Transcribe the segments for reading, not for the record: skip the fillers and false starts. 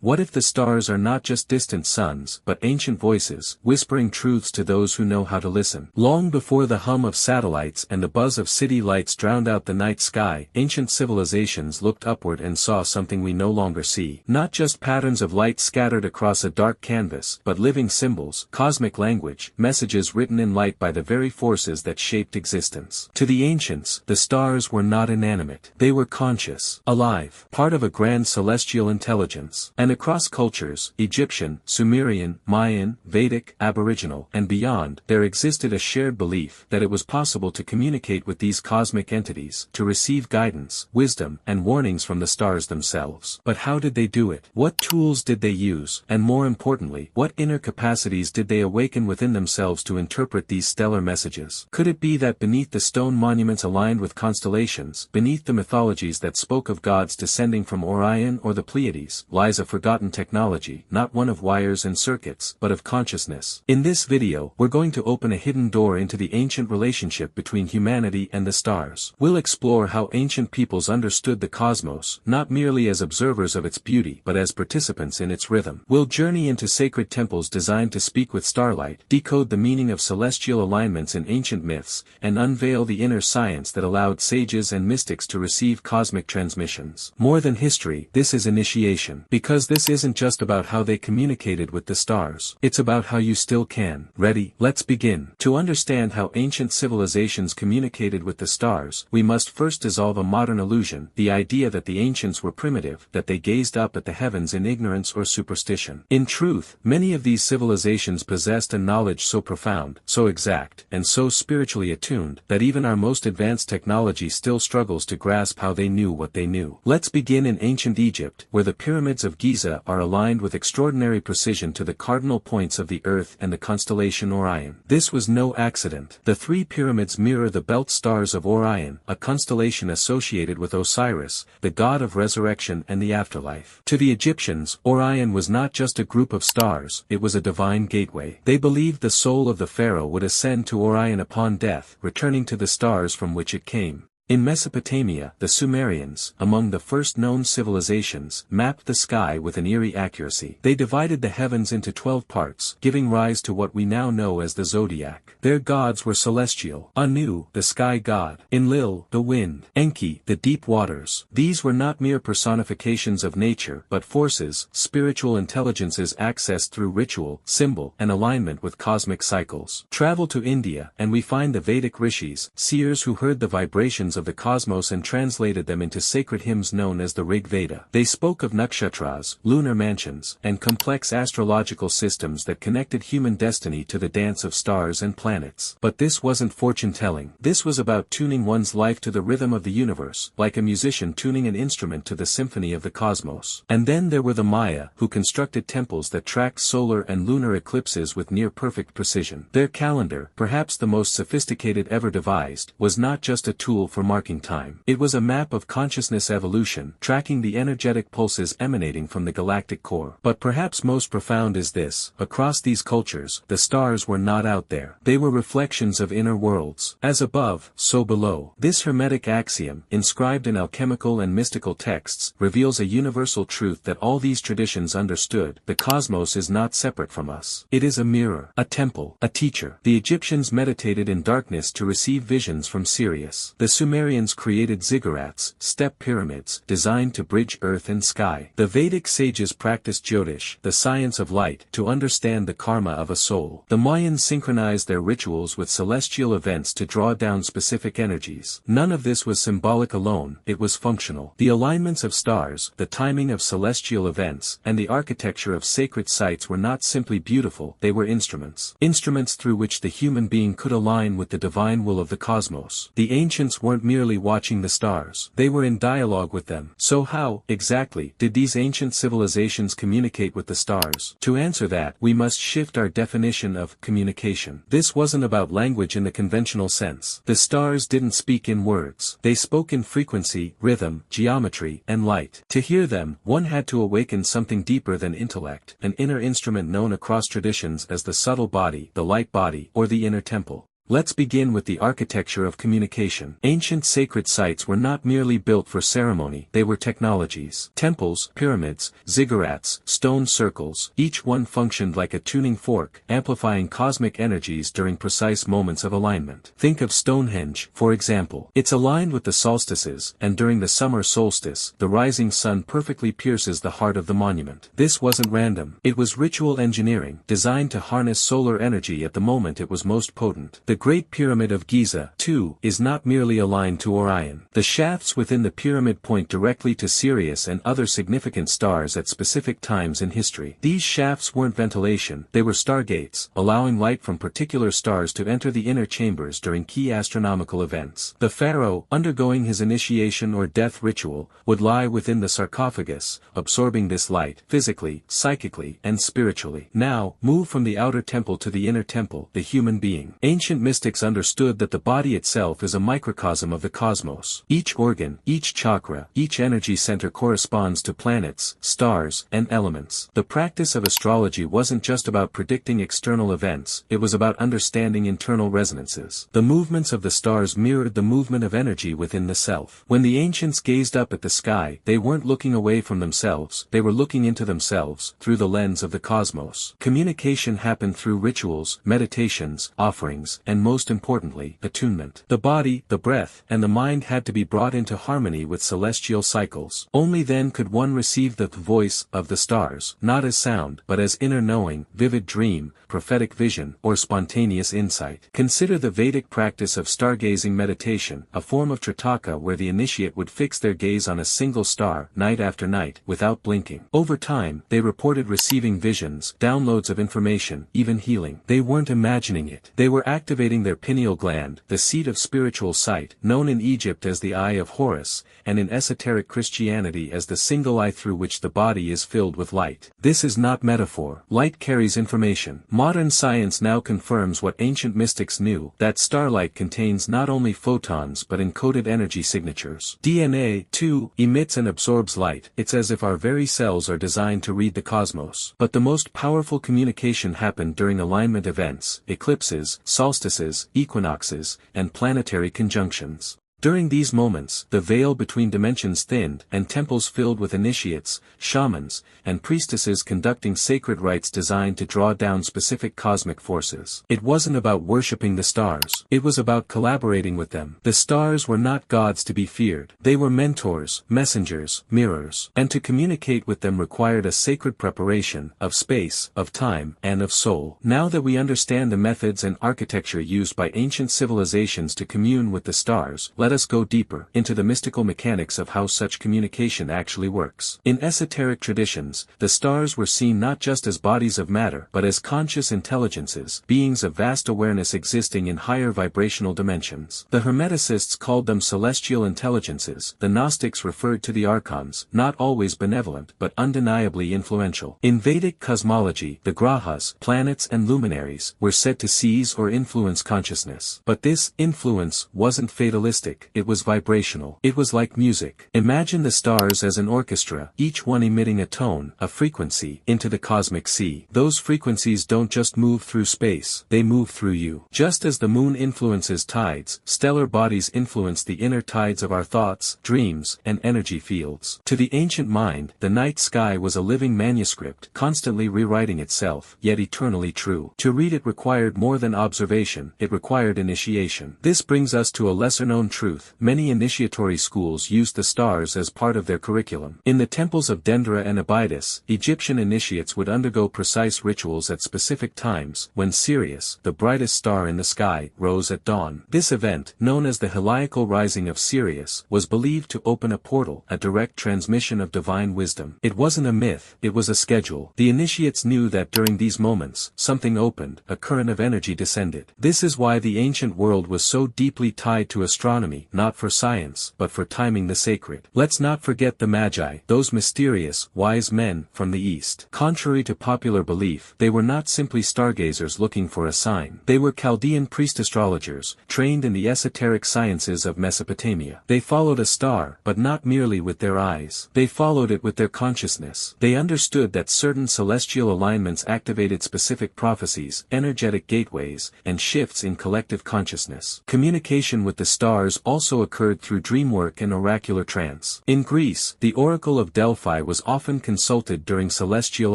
What if the stars are not just distant suns, but ancient voices, whispering truths to those who know how to listen? Long before the hum of satellites and the buzz of city lights drowned out the night sky, ancient civilizations looked upward and saw something we no longer see. Not just patterns of light scattered across a dark canvas, but living symbols, cosmic language, messages written in light by the very forces that shaped existence. To the ancients, the stars were not inanimate. They were conscious, alive, part of a grand celestial intelligence. And across cultures, Egyptian, Sumerian, Mayan, Vedic, Aboriginal, and beyond, there existed a shared belief that it was possible to communicate with these cosmic entities, to receive guidance, wisdom, and warnings from the stars themselves. But how did they do it? What tools did they use? And more importantly, what inner capacities did they awaken within themselves to interpret these stellar messages? Could it be that beneath the stone monuments aligned with constellations, beneath the mythologies that spoke of gods descending from Orion or the Pleiades, lies a forgotten technology, not one of wires and circuits, but of consciousness? In this video, we're going to open a hidden door into the ancient relationship between humanity and the stars. We'll explore how ancient peoples understood the cosmos, not merely as observers of its beauty, but as participants in its rhythm. We'll journey into sacred temples designed to speak with starlight, decode the meaning of celestial alignments in ancient myths, and unveil the inner science that allowed sages and mystics to receive cosmic transmissions. More than history, this is initiation. Because this isn't just about how they communicated with the stars. It's about how you still can. Ready? Let's begin. To understand how ancient civilizations communicated with the stars, we must first dissolve a modern illusion, the idea that the ancients were primitive, that they gazed up at the heavens in ignorance or superstition. In truth, many of these civilizations possessed a knowledge so profound, so exact, and so spiritually attuned, that even our most advanced technology still struggles to grasp how they knew what they knew. Let's begin in ancient Egypt, where the pyramids of Giza are aligned with extraordinary precision to the cardinal points of the Earth and the constellation Orion. This was no accident. The three pyramids mirror the belt stars of Orion, a constellation associated with Osiris, the god of resurrection and the afterlife. To the Egyptians, Orion was not just a group of stars, it was a divine gateway. They believed the soul of the pharaoh would ascend to Orion upon death, returning to the stars from which it came. In Mesopotamia, the Sumerians, among the first known civilizations, mapped the sky with an eerie accuracy. They divided the heavens into 12 parts, giving rise to what we now know as the zodiac. Their gods were celestial: Anu, the sky god; Enlil, the wind; Enki, the deep waters. These were not mere personifications of nature, but forces, spiritual intelligences accessed through ritual, symbol, and alignment with cosmic cycles. Travel to India, and we find the Vedic rishis, seers who heard the vibrations of the cosmos and translated them into sacred hymns known as the Rig Veda. They spoke of nakshatras, lunar mansions, and complex astrological systems that connected human destiny to the dance of stars and planets. But this wasn't fortune-telling. This was about tuning one's life to the rhythm of the universe, like a musician tuning an instrument to the symphony of the cosmos. And then there were the Maya, who constructed temples that tracked solar and lunar eclipses with near-perfect precision. Their calendar, perhaps the most sophisticated ever devised, was not just a tool for marking time. It was a map of consciousness evolution, tracking the energetic pulses emanating from the galactic core. But perhaps most profound is this: across these cultures, the stars were not out there. They were reflections of inner worlds. As above, so below. This hermetic axiom, inscribed in alchemical and mystical texts, reveals a universal truth that all these traditions understood: the cosmos is not separate from us. It is a mirror, a temple, a teacher. The Egyptians meditated in darkness to receive visions from Sirius. The Sumerians created ziggurats, step pyramids, designed to bridge earth and sky. The Vedic sages practiced Jyotish, the science of light, to understand the karma of a soul. The Mayans synchronized their rituals with celestial events to draw down specific energies. None of this was symbolic alone, it was functional. The alignments of stars, the timing of celestial events, and the architecture of sacred sites were not simply beautiful, they were instruments. Instruments through which the human being could align with the divine will of the cosmos. The ancients weren't merely watching the stars. They were in dialogue with them. So how, exactly, did these ancient civilizations communicate with the stars? To answer that, we must shift our definition of communication. This wasn't about language in the conventional sense. The stars didn't speak in words. They spoke in frequency, rhythm, geometry, and light. To hear them, one had to awaken something deeper than intellect, an inner instrument known across traditions as the subtle body, the light body, or the inner temple. Let's begin with the architecture of communication. Ancient sacred sites were not merely built for ceremony, they were technologies. Temples, pyramids, ziggurats, stone circles, each one functioned like a tuning fork, amplifying cosmic energies during precise moments of alignment. Think of Stonehenge, for example. It's aligned with the solstices, and during the summer solstice, the rising sun perfectly pierces the heart of the monument. This wasn't random. It was ritual engineering, designed to harness solar energy at the moment it was most potent. The Great Pyramid of Giza, too, is not merely aligned to Orion. The shafts within the pyramid point directly to Sirius and other significant stars at specific times in history. These shafts weren't ventilation, they were stargates, allowing light from particular stars to enter the inner chambers during key astronomical events. The pharaoh, undergoing his initiation or death ritual, would lie within the sarcophagus, absorbing this light, physically, psychically, and spiritually. Now, move from the outer temple to the inner temple, the human being. Ancient mystics understood that the body itself is a microcosm of the cosmos. Each organ, each chakra, each energy center corresponds to planets, stars, and elements. The practice of astrology wasn't just about predicting external events, it was about understanding internal resonances. The movements of the stars mirrored the movement of energy within the self. When the ancients gazed up at the sky, they weren't looking away from themselves, they were looking into themselves, through the lens of the cosmos. Communication happened through rituals, meditations, offerings, and most importantly, attunement. The body, the breath, and the mind had to be brought into harmony with celestial cycles. Only then could one receive the voice of the stars, not as sound, but as inner knowing, vivid dream, prophetic vision, or spontaneous insight. Consider the Vedic practice of stargazing meditation, a form of tritaka where the initiate would fix their gaze on a single star, night after night, without blinking. Over time, they reported receiving visions, downloads of information, even healing. They weren't imagining it. They were activating their pineal gland, the seat of spiritual sight, known in Egypt as the Eye of Horus, and in esoteric Christianity as the single eye through which the body is filled with light. This is not metaphor. Light carries information. Modern science now confirms what ancient mystics knew, that starlight contains not only photons but encoded energy signatures. DNA, too, emits and absorbs light. It's as if our very cells are designed to read the cosmos. But the most powerful communication happened during alignment events, eclipses, solstices, equinoxes, and planetary conjunctions. During these moments, the veil between dimensions thinned, and temples filled with initiates, shamans, and priestesses conducting sacred rites designed to draw down specific cosmic forces. It wasn't about worshipping the stars. It was about collaborating with them. The stars were not gods to be feared. They were mentors, messengers, mirrors. And to communicate with them required a sacred preparation, of space, of time, and of soul. Now that we understand the methods and architecture used by ancient civilizations to commune with the stars, let us go deeper into the mystical mechanics of how such communication actually works. In esoteric traditions, the stars were seen not just as bodies of matter but as conscious intelligences, beings of vast awareness existing in higher vibrational dimensions. The Hermeticists called them celestial intelligences, the Gnostics referred to the archons, not always benevolent but undeniably influential. In Vedic cosmology, the grahas, planets and luminaries, were said to seize or influence consciousness. But this influence wasn't fatalistic. It was vibrational. It was like music. Imagine the stars as an orchestra, each one emitting a tone, a frequency, into the cosmic sea. Those frequencies don't just move through space, they move through you. Just as the moon influences tides, stellar bodies influence the inner tides of our thoughts, dreams, and energy fields. To the ancient mind, the night sky was a living manuscript, constantly rewriting itself, yet eternally true. To read it required more than observation, it required initiation. This brings us to a lesser-known truth. Many initiatory schools used the stars as part of their curriculum. In the temples of Dendera and Abydos, Egyptian initiates would undergo precise rituals at specific times, when Sirius, the brightest star in the sky, rose at dawn. This event, known as the heliacal rising of Sirius, was believed to open a portal, a direct transmission of divine wisdom. It wasn't a myth, it was a schedule. The initiates knew that during these moments, something opened, a current of energy descended. This is why the ancient world was so deeply tied to astronomy astronomy, not for science, but for timing the sacred. Let's not forget the Magi, those mysterious, wise men from the East. Contrary to popular belief, they were not simply stargazers looking for a sign. They were Chaldean priest astrologers, trained in the esoteric sciences of Mesopotamia. They followed a star, but not merely with their eyes. They followed it with their consciousness. They understood that certain celestial alignments activated specific prophecies, energetic gateways, and shifts in collective consciousness. Communication with the stars also occurred through dreamwork and oracular trance. In Greece, the oracle of Delphi was often consulted during celestial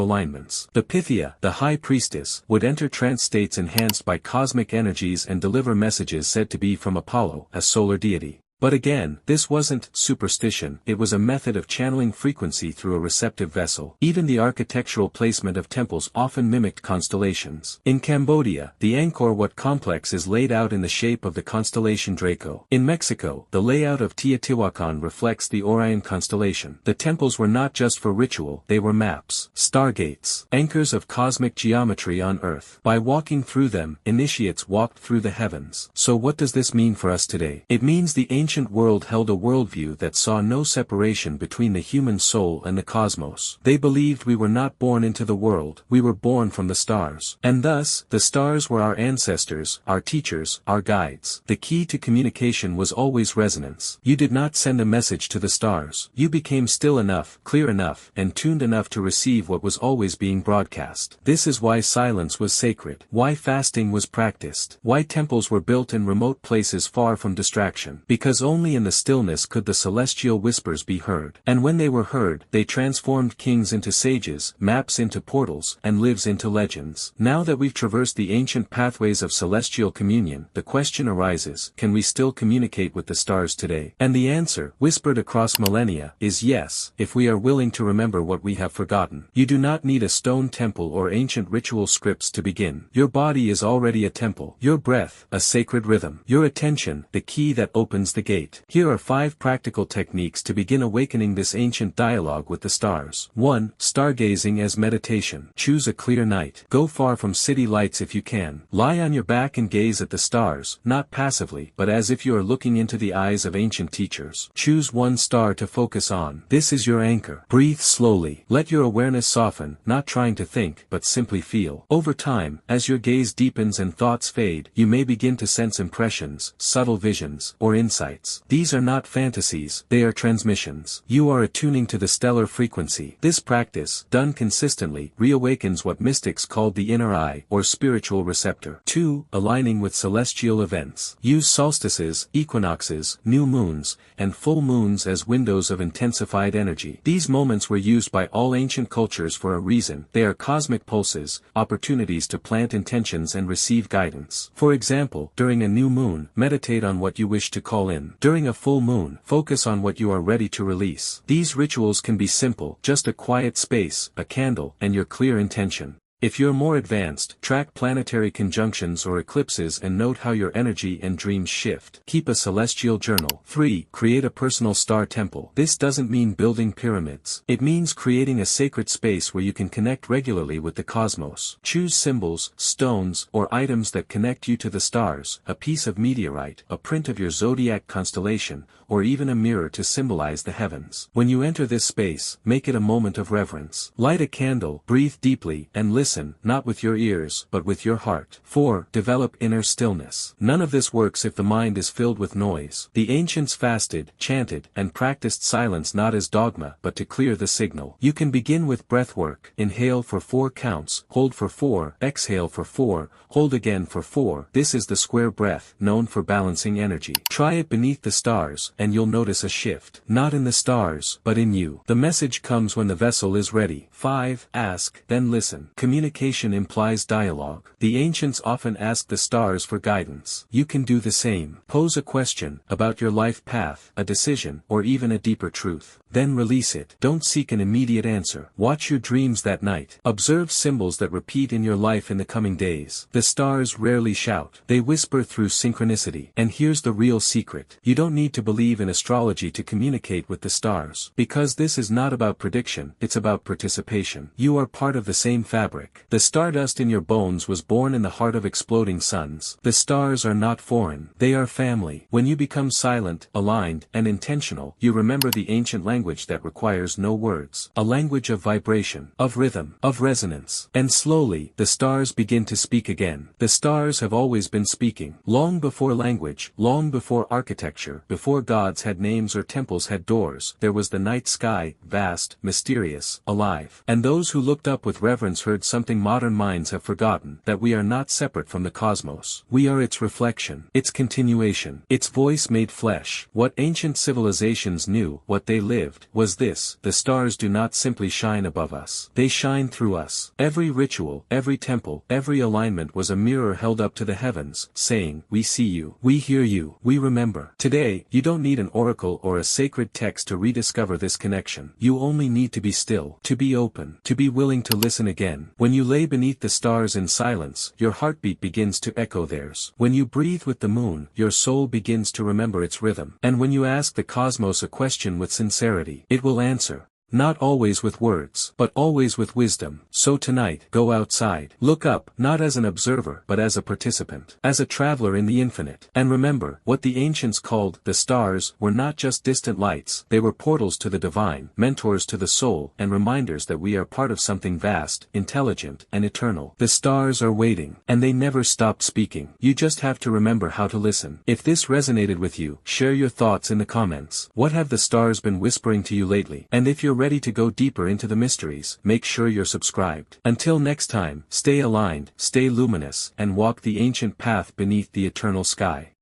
alignments. The Pythia, the high priestess, would enter trance states enhanced by cosmic energies and deliver messages said to be from Apollo, a solar deity. But again, this wasn't superstition, it was a method of channeling frequency through a receptive vessel. Even the architectural placement of temples often mimicked constellations. In Cambodia, the Angkor Wat complex is laid out in the shape of the constellation Draco. In Mexico, the layout of Teotihuacan reflects the Orion constellation. The temples were not just for ritual, they were maps, stargates, anchors of cosmic geometry on Earth. By walking through them, initiates walked through the heavens. So what does this mean for us today? It means the ancient world held a worldview that saw no separation between the human soul and the cosmos. They believed we were not born into the world, we were born from the stars. And thus, the stars were our ancestors, our teachers, our guides. The key to communication was always resonance. You did not send a message to the stars. You became still enough, clear enough, and tuned enough to receive what was always being broadcast. This is why silence was sacred, why fasting was practiced, why temples were built in remote places far from distraction. Because only in the stillness could the celestial whispers be heard. And when they were heard, they transformed kings into sages, maps into portals, and lives into legends. Now that we've traversed the ancient pathways of celestial communion, the question arises, can we still communicate with the stars today? And the answer, whispered across millennia, is yes, if we are willing to remember what we have forgotten. You do not need a stone temple or ancient ritual scripts to begin. Your body is already a temple. Your breath, a sacred rhythm. Your attention, the key that opens the gate. Here are 5 practical techniques to begin awakening this ancient dialogue with the stars. 1. Stargazing as meditation. Choose a clear night. Go far from city lights if you can. Lie on your back and gaze at the stars, not passively, but as if you are looking into the eyes of ancient teachers. Choose one star to focus on. This is your anchor. Breathe slowly. Let your awareness soften, not trying to think, but simply feel. Over time, as your gaze deepens and thoughts fade, you may begin to sense impressions, subtle visions, or insights. These are not fantasies, they are transmissions. You are attuning to the stellar frequency. This practice, done consistently, reawakens what mystics called the inner eye, or spiritual receptor. 2. Aligning with celestial events. Use solstices, equinoxes, new moons, and full moons as windows of intensified energy. These moments were used by all ancient cultures for a reason. They are cosmic pulses, opportunities to plant intentions and receive guidance. For example, during a new moon, meditate on what you wish to call in. During a full moon, focus on what you are ready to release. These rituals can be simple, just a quiet space, a candle, and your clear intention. If you're more advanced, track planetary conjunctions or eclipses and note how your energy and dreams shift. Keep a celestial journal. 3. Create a personal star temple. This doesn't mean building pyramids. It means creating a sacred space where you can connect regularly with the cosmos. Choose symbols, stones, or items that connect you to the stars, a piece of meteorite, a print of your zodiac constellation, or even a mirror to symbolize the heavens. When you enter this space, make it a moment of reverence. Light a candle, breathe deeply, and listen. Not with your ears, but with your heart. 4. Develop inner stillness. None of this works if the mind is filled with noise. The ancients fasted, chanted, and practiced silence not as dogma, but to clear the signal. You can begin with breath work. Inhale for 4 counts, hold for 4, exhale for 4, hold again for 4. This is the square breath, known for balancing energy. Try it beneath the stars, and you'll notice a shift. Not in the stars, but in you. The message comes when the vessel is ready. 5. Ask, then listen. Communication implies dialogue. The ancients often asked the stars for guidance. You can do the same. Pose a question about your life path, a decision, or even a deeper truth. Then release it. Don't seek an immediate answer. Watch your dreams that night. Observe symbols that repeat in your life in the coming days. The stars rarely shout. They whisper through synchronicity. And here's the real secret. You don't need to believe in astrology to communicate with the stars. Because this is not about prediction, it's about participation. You are part of the same fabric. Esoteric. The stardust in your bones was born in the heart of exploding suns. The stars are not foreign. They are family. When you become silent, aligned, and intentional, you remember the ancient language that requires no words. A language of vibration, of rhythm, of resonance. And slowly, the stars begin to speak again. The stars have always been speaking. Long before language, long before architecture, before gods had names or temples had doors, there was the night sky, vast, mysterious, alive. And those who looked up with reverence heard something modern minds have forgotten, that we are not separate from the cosmos. We are its reflection, its continuation, its voice made flesh. What ancient civilizations knew, what they lived, was this: the stars do not simply shine above us. They shine through us. Every ritual, every temple, every alignment was a mirror held up to the heavens, saying, "We see you, we hear you, we remember." Today, you don't need an oracle or a sacred text to rediscover this connection. You only need to be still, to be open, to be willing to listen again. When you lay beneath the stars in silence, your heartbeat begins to echo theirs. When you breathe with the moon, your soul begins to remember its rhythm. And when you ask the cosmos a question with sincerity, it will answer. Not always with words, but always with wisdom. So tonight, go outside. Look up, not as an observer, but as a participant. As a traveler in the infinite. And remember, what the ancients called the stars were not just distant lights, they were portals to the divine, mentors to the soul, and reminders that we are part of something vast, intelligent, and eternal. The stars are waiting, and they never stop speaking. You just have to remember how to listen. If this resonated with you, share your thoughts in the comments. What have the stars been whispering to you lately? And if you're ready to go deeper into the mysteries, make sure you're subscribed. Until next time, stay aligned, stay luminous, and walk the ancient path beneath the eternal sky.